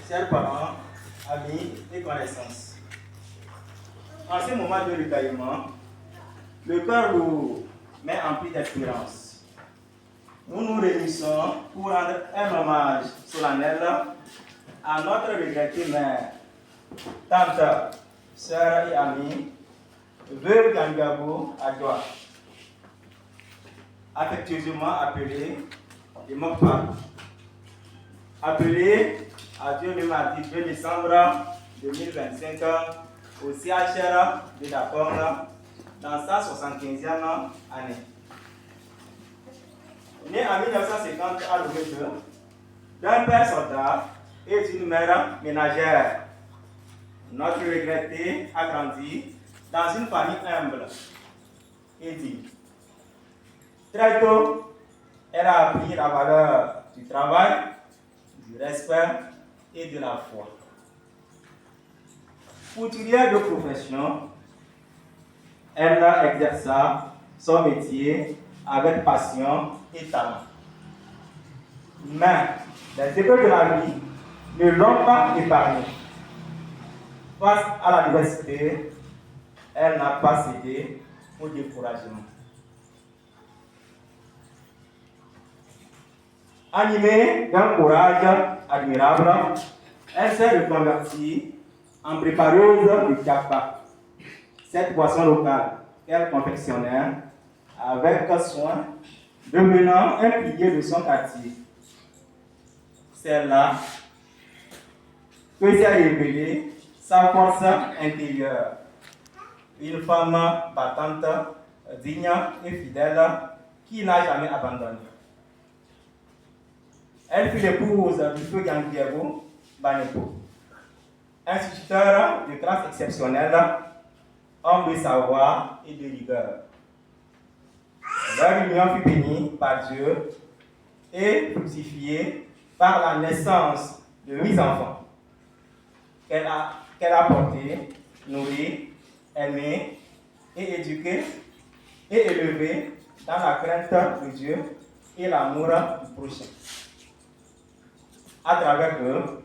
chers parents, amis et connaissances. En ce moment de recueillement, le cœur lourd mais empli d'espérance. Nous nous réunissons pour rendre un hommage solennel à notre regrettée mère, tante, sœur et amie, veuve Gangabo Adjoa, affectueusement appelée de Mokpa, appelée à Dieu le mardi 2 décembre 2025 au CHR de Dakar dans sa 75e année. Née en 1950 à Louvain, d'un père soldat et d'une mère ménagère, notre regrettée a grandi dans une famille humble et digne. Très tôt, elle a appris la valeur du travail, du respect et de la foi. Couturière de profession, elle exerça son métier avec passion et talent. Mais les épreuves de la vie ne l'ont pas épargnée. Face à l'adversité, elle n'a pas cédé au découragement. Animée d'un courage admirable, elle s'est reconvertie en prépareuse de Kiapa, cette boisson locale qu'elle confectionnait avec soin, devenant un pilier de son quartier. C'est là que s'est révélée sa force intérieure. Une femme battante, digne et fidèle qui n'a jamais abandonné. Elle fut l'épouse du feu Ganguiego Banepo, instituteur de classe exceptionnelle, homme de savoir et de rigueur. Leur union fut bénie par Dieu et fructifiée par la naissance de 8 enfants qu'elle a portés, nourris, aimés et éduqués et élevés dans la crainte de Dieu et l'amour du prochain. À travers eux,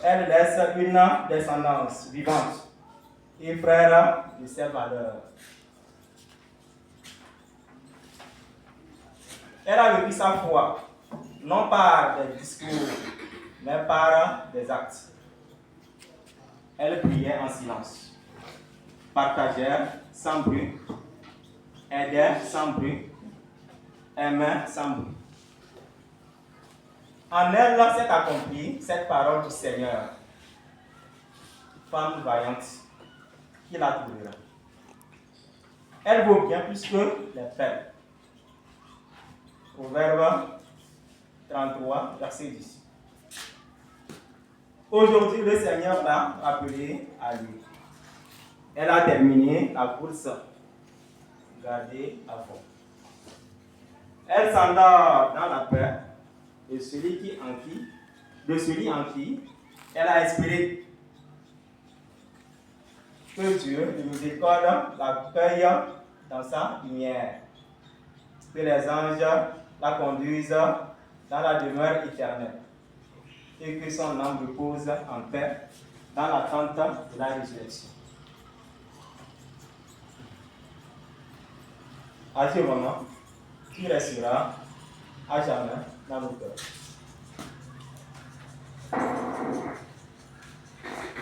elle laisse une descendance vivante et frère de ses valeurs. Elle a vécu sa foi, non par des discours, mais par des actes. Elle priait en silence, partageait sans bruit, aidait sans bruit, aimait sans bruit. En elle s'est accomplie cette parole du Seigneur. Femme vaillante, qui la trouvera. Elle vaut bien plus que les perles. Proverbe 33, verset 10. Aujourd'hui, le Seigneur l'a appelée à lui. Elle a terminé la course, gardée à fond. Elle s'endort dans la paix de celui en qui elle a espéré. Que Dieu de miséricorde l'accueille dans sa lumière. Que les anges la conduisent dans la demeure éternelle. Et que son âme repose en paix dans l'attente de la résurrection. À ce moment, tu resteras à jamais dans nos cœurs.